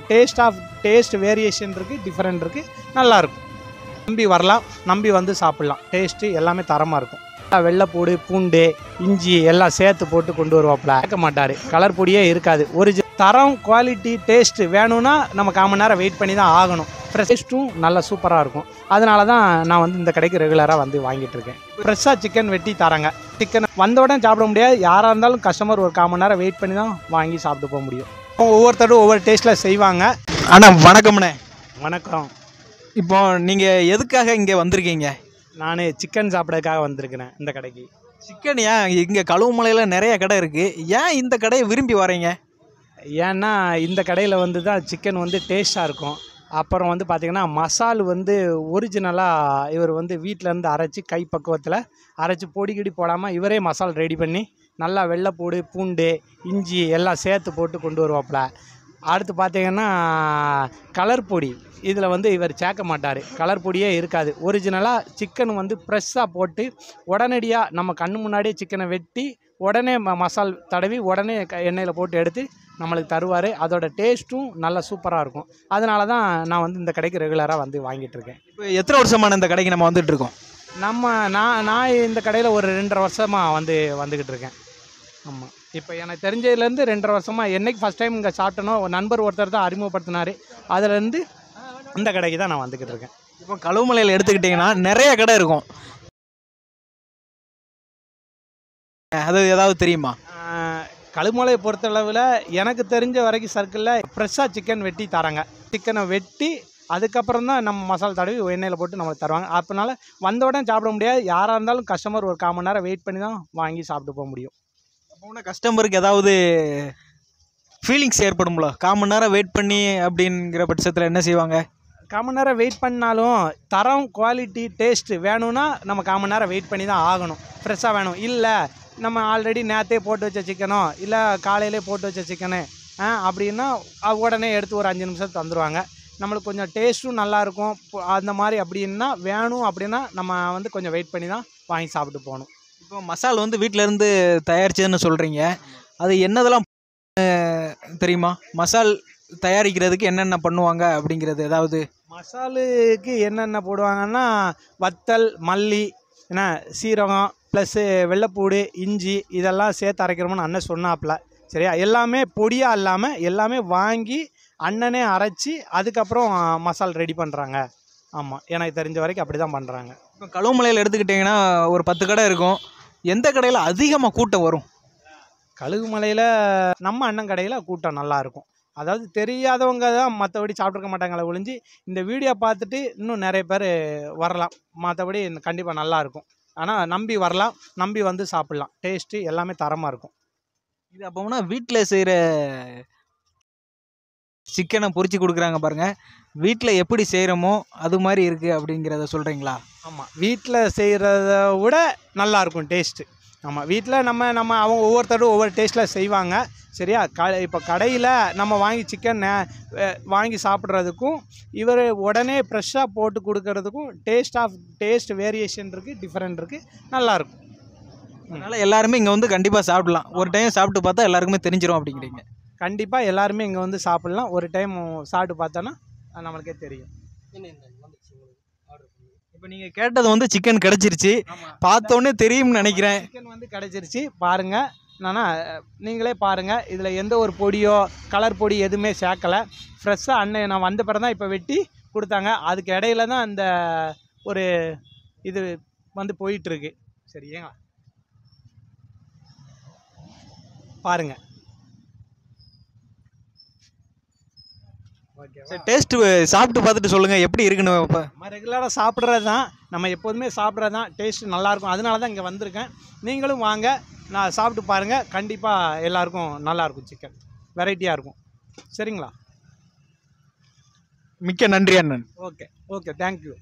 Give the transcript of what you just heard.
Taste variation இருக்குது, different இருக்குது, நல்லாயிருக்கும். நம்பி வரலாம், நம்பி வந்து சாப்பிட்லாம். டேஸ்ட்டு எல்லாமே தரமாக இருக்கும். வெள்ளைப்பூடு, பூண்டு, இஞ்சி எல்லாம் சேர்த்து போட்டு கொண்டு வருவாப்புல. கேட்க மாட்டார், கலர் பொடியே இருக்காது. ஒரு தரம், குவாலிட்டி, டேஸ்ட்டு வேணும்னா நம்ம 1/4 மணி நேரம் வெயிட் பண்ணி தான் ஆகணும். ஃப்ரெஷ்ஷும் நல்லா சூப்பராக இருக்கும். அதனால தான் நான் வந்து இந்த கடைக்கு ரெகுலராக வந்து வாங்கிட்டு இருக்கேன். ஃப்ரெஷ்ஷாக சிக்கன் வெட்டி தராங்க. சிக்கன் வந்த உடனே சாப்பிட முடியாது. யாராக இருந்தாலும் கஸ்டமர் ஒரு 1/4 மணி நேரம் வெயிட் பண்ணி தான் வாங்கி சாப்பிட்டு போக முடியும். ஒவ்வொருத்தரும் ஒவ்வொரு டேஸ்ட்டில் செய்வாங்க. ஆனால் வணக்கம்ண்ணே. வணக்கம். இப்போ நீங்கள் எதுக்காக இங்கே வந்திருக்கீங்க? நான் சிக்கன் சாப்பிட்றதுக்காக வந்திருக்கிறேன் இந்த கடைக்கு. சிக்கன் ஏன் இங்கே கழுவுமலையில் நிறைய கடை இருக்குது, ஏன் இந்த கடையை விரும்பி வரீங்க? ஏன்னா இந்த கடையில் வந்து தான் சிக்கன் வந்து டேஸ்ட்டாக இருக்கும். அப்புறம் வந்து பார்த்திங்கன்னா மசால் வந்து ஒரிஜினலாக இவர் வந்து வீட்டிலேருந்து அரைச்சி கை பக்குவத்தில் அரைச்சி பொடி போடாமல் இவரே மசால் ரெடி பண்ணி நல்லா வெள்ளைப்பூடு, பூண்டு, இஞ்சி எல்லாம் சேர்த்து போட்டு கொண்டு வருவாப்புல. அடுத்து பார்த்திங்கன்னா கலர் பொடி இதில் வந்து இவர் சேர்க்க மாட்டார். கலர் பொடியே இருக்காது. ஒரிஜினலாக சிக்கன் வந்து ஃப்ரெஷ்ஷாக போட்டு உடனடியாக நம்ம கண்ணு முன்னாடியே சிக்கனை வெட்டி உடனே மசால் தடவி உடனே எண்ணெயில் போட்டு எடுத்து நம்மளுக்கு தருவார். அதோட டேஸ்ட்டும் நல்லா சூப்பராக இருக்கும். அதனால தான் நான் வந்து இந்த கடைக்கு ரெகுலராக வந்து வாங்கிட்டு இருக்கேன். இப்போ எத்தனை வருஷமான இந்த கடைக்கு நம்ம வந்துட்டு இருக்கோம்? நான் இந்த கடையில் ஒரு 2.5 வருஷமாக வந்துக்கிட்டு இருக்கேன். ஆமாம், இப்போ எனக்கு தெரிஞ்சதுலேருந்து 2.5 வருஷமாக. என்னைக்கு ஃபஸ்ட் டைம் இங்கே சாப்பிட்டனோ நண்பர் ஒருத்தர் தான் அறிமுகப்படுத்தினார். அதுலேருந்து இந்த கடைக்கு தான் நான் வந்துக்கிட்டு இருக்கேன். இப்போ கழுவுமலையில் எடுத்துக்கிட்டிங்கன்னா நிறைய கடை இருக்கும், அது ஏதாவது தெரியுமா? கழுமலையை பொறுத்தளவில் எனக்கு தெரிஞ்ச வரைக்கும் சர்க்கிளில் ஃப்ரெஷ்ஷாக சிக்கன் வெட்டி தராங்க. சிக்கனை வெட்டி அதுக்கப்புறம் தான் நம்ம மசாலா தடவி எண்ணெயில் போட்டு நம்மளுக்கு தருவாங்க. அதனால வந்த உடனே சாப்பிட முடியாது. யாராக இருந்தாலும் கஸ்டமர் ஒரு 1/4 மணி நேரம் வெயிட் பண்ணி தான் வாங்கி சாப்பிட்டு போக முடியும். அப்போ கஸ்டமருக்கு ஏதாவது ஃபீலிங்ஸ் ஏற்படும்ல 1/4 மணி நேரம் வெயிட் பண்ணி அப்படிங்கிற பட்சத்தில் என்ன செய்வாங்க? 1/4 மணி நேரம் வெயிட் பண்ணாலும் தரம், குவாலிட்டி, டேஸ்ட்டு வேணும்னா நம்ம 1/4 மணி நேரம் வெயிட் பண்ணி தான் ஆகணும். ஃப்ரெஷ்ஷாக வேணும். இல்லை நம்ம ஆல்ரெடி நேற்றே போட்டு வச்ச சிக்கனோ இல்லை காலையிலே போட்டு வச்ச சிக்கனு அப்படின்னா உடனே எடுத்து ஒரு 5 நிமிஷம் தந்துடுவாங்க. நம்மளுக்கு கொஞ்சம் டேஸ்ட்டும் நல்லாயிருக்கும். அந்த மாதிரி அப்படின்னா வேணும் அப்படின்னா நம்ம வந்து கொஞ்சம் வெயிட் பண்ணி தான் வாங்கி சாப்பிட்டு போகணும். இப்போ மசால் வந்து வீட்டிலேருந்து தயாரிச்சதுன்னு சொல்கிறீங்க, அது என்னதெல்லாம் தெரியுமா? மசால் தயாரிக்கிறதுக்கு என்னென்ன பண்ணுவாங்க அப்படிங்கிறது ஏதாவது? மசாலுக்கு என்னென்ன போடுவாங்கன்னா வத்தல், மல்லி, என்ன சீரகம் ப்ளஸ்ஸு வெள்ளைப்பூடு, இஞ்சி இதெல்லாம் சேர்த்து அரைக்கிறோம்னு அண்ணன் சொன்னாப்புல. சரியா? எல்லாமே பொடியாக இல்லாமல் எல்லாமே வாங்கி அண்ணனே அரைச்சி அதுக்கப்புறம் மசால் ரெடி பண்ணுறாங்க. ஆமாம், எனக்கு தெரிஞ்ச வரைக்கும் அப்படி தான் பண்ணுறாங்க. இப்போ கழுவுமலையில் எடுத்துக்கிட்டிங்கன்னா ஒரு 10 கடை இருக்கும், எந்த கடையில் அதிகமாக கூட்டம் வரும்? கழுகுமலையில் நம்ம அண்ணன் கடையில் கூட்டம் நல்லாயிருக்கும். அதாவது தெரியாதவங்க தான் மற்றபடி சாப்பிட்ருக்க மாட்டாங்களே ஒழிஞ்சு இந்த வீடியோ பார்த்துட்டு இன்னும் நிறைய பேர் வரலாம். மற்றபடி கண்டிப்பாக நல்லாயிருக்கும். ஆனால் நம்பி வரலாம், நம்பி வந்து சாப்பிட்லாம். டேஸ்ட்டு எல்லாமே தரமாக இருக்கும். இது அப்போனா வீட்டில் செய்கிற சிக்கனை பொரிச்சு கொடுக்குறாங்க பாருங்கள், வீட்டில் எப்படி செய்கிறோமோ அது மாதிரி இருக்குது அப்படிங்கிறத சொல்கிறீங்களா? ஆமாம், வீட்டில் செய்கிறத விட நல்லாயிருக்கும் டேஸ்ட்டு. ஆமாம், வீட்டில் நம்ம அவங்க ஒவ்வொருத்தரும் ஒவ்வொரு டேஸ்ட்டில் செய்வாங்க. சரியா? இப்போ கடையில் நம்ம வாங்கி சிக்கன் வாங்கி சாப்பிட்றதுக்கும் இவர் உடனே ஃப்ரெஷ்ஷாக போட்டு கொடுக்கறதுக்கும் டேஸ்ட் வேரியேஷன் இருக்குது, டிஃப்ரெண்ட் இருக்குது, நல்லாயிருக்கும். அதனால் எல்லாருமே இங்கே வந்து கண்டிப்பாக சாப்பிடலாம். ஒரு டைம் சாப்பிட்டு பார்த்தா எல்லாருக்குமே தெரிஞ்சிடும் அப்படிங்கிறீங்க? கண்டிப்பாக எல்லாருமே இங்கே வந்து சாப்பிட்லாம். ஒரு டைம் சாப்பிட்டு பார்த்தோன்னா நம்மளுக்கே தெரியும். இப்போ நீங்கள் கேட்டது வந்து சிக்கன் கிடச்சிருச்சு, பார்த்தோன்னே தெரியும்னு நினைக்கிறேன். சிக்கன் வந்து கிடச்சிருச்சு, பாருங்கள். என்னன்னா நீங்களே பாருங்கள், இதில் எந்த ஒரு பொடியோ கலர் பொடி எதுவுமே சேர்க்கலை. ஃப்ரெஷ்ஷாக அண்ணன் நான் வந்த பிறகு தான் இப்போ வெட்டி கொடுத்தாங்க. அதுக்கு இடையில தான் இந்த ஒரு இது வந்து போயிட்டுருக்கு. சரிங்களா? பாருங்கள். சரி, டேஸ்ட்டு சாப்பிட்டு பார்த்துட்டு சொல்லுங்கள் எப்படி இருக்குன்னு. இப்போ நம்ம ரெகுலராக சாப்பிட்றது தான், நம்ம எப்போதுமே சாப்பிட்றது தான். டேஸ்ட்டு நல்லாயிருக்கும். அதனால தான் இங்கே வந்திருக்கேன். நீங்களும் வாங்க, நான் சாப்பிட்டு பாருங்கள். கண்டிப்பாக எல்லாருக்கும் நல்லாயிருக்கும். சிக்கன் வெரைட்டியாக இருக்கும். சரிங்களா? மிக்க நன்றி அண்ணன். Okay, thank you.